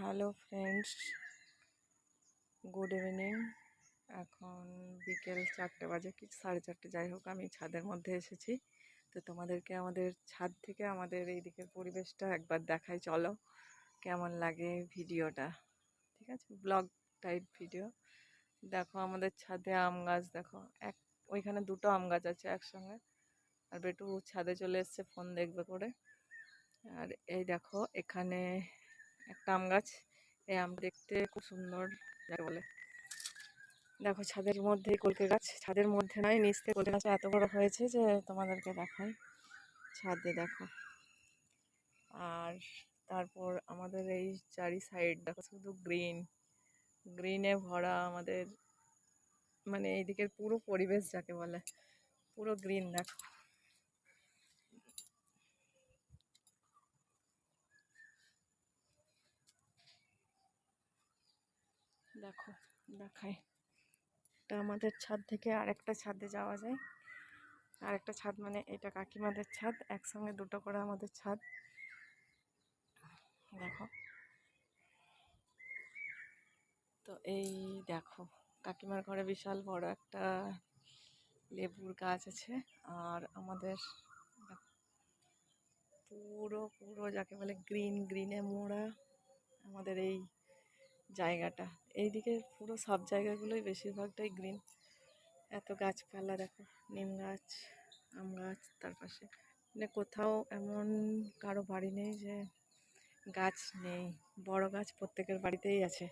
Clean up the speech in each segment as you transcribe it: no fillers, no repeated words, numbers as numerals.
Hello friends, good evening. এখন বিকেল 4টে বাজে কি 4:30, যাই হোক আমি ছাদের মধ্যে এসেছি। তো তোমাদেরকে আমাদের ছাদ থেকে আমাদের এই দিকের পরিবেশটা একবার দেখাই, চলো কেমন লাগে ভিডিওটা। ঠিক আছে, ব্লগ টাইপ ভিডিও। দেখো আমাদের ছাদে আম গাছ, দেখো ওইখানে 2টো আম গাছ আছে একসঙ্গে। আর বেটু ছাদে চলে এসছে ফোন দেখবে করে। আর এই দেখো এখানে একটা আম গাছ, এই আম দেখতে খুব সুন্দর যাকে বলে। দেখো ছাদের মধ্যে কলকে গাছ, ছাদের মধ্যে নয় নিচ থেকে কলকে গাছ এত বড় হয়েছে যে তোমাদেরকে দেখাই। ছাদে দেখো, আর তারপর আমাদের এই চারি সাইড দেখো শুধু গ্রিনে ভরা আমাদের, মানে এইদিকের পুরো পরিবেশ যাকে বলে, পুরো গ্রিন। দেখো দেখো দেখাই, এটা আমাদের ছাদ থেকে আরেকটা ছাদে যাওয়া যায়। আরেকটা ছাদ মানে এটা কাকিমাদের ছাদ, একসঙ্গে 2টো করে আমাদের ছাদ। দেখো তো এই দেখো কাকিমার ঘরে বিশাল বড় একটা লেবুর গাছ আছে। আর আমাদের পুরো পুরো যাকে বলে গ্রিনে মোড়া আমাদের এই জায়গাটা। এইদিকে পুরো সব জায়গাগুলোই বেশিরভাগটাই গ্রিন, এত গাছপালা। দেখো নিম গাছ, আম গাছ, তার পাশে মানে কোথাও এমন কারো বাড়ি নেই যে গাছ নেই। বড় গাছ প্রত্যেকের বাড়িতেই আছে।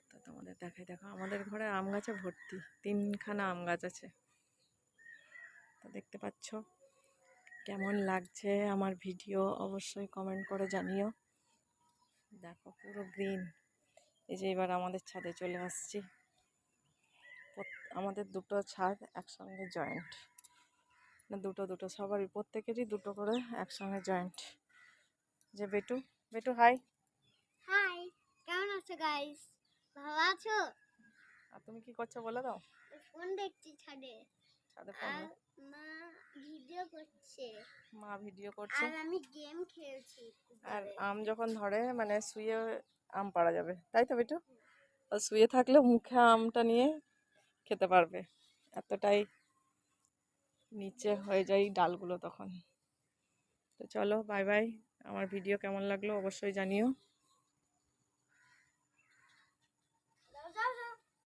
তো তোমাদের দেখাই, দেখো আমাদের ঘরে আম গাছে ভর্তি, 3খানা আম গাছ আছে। তো দেখতে পাচ্ছ কেমন লাগছে আমার ভিডিও অবশ্যই কমেন্ট করে জানিও। দেখো পুরো গ্রিন। এই যে এবার আমাদের ছাদে চলে আসছি। আমাদের 2টো ছাদ একসঙ্গে জয়েন্ট, না 2টো সবারই, প্রত্যেকেরই 2টো করে একসঙ্গে জয়েন্ট। যে বেটু, বেটু হাই। হাই, কেমন আছো গাইস? ভালো আছো? আর তুমি কি করছো বলে দাও। ফোন দেখছি ছাদে। ছাদে ফোন, আর মা ভিডিও করছে। মা ভিডিও করছে আর আমি গেম খেলছি। আর আম যখন ধরে মানে শুয়ে আম পাড়া যাবে, তাই তো বেটু? আর শুয়ে থাকলে মুখে আমটা নিয়ে খেতে পারবে, এতটাই নিচে হয়ে যায় ডালগুলো তখন। তো চলো বাই বাই, আমার ভিডিও কেমন লাগলো অবশ্যই জানিও।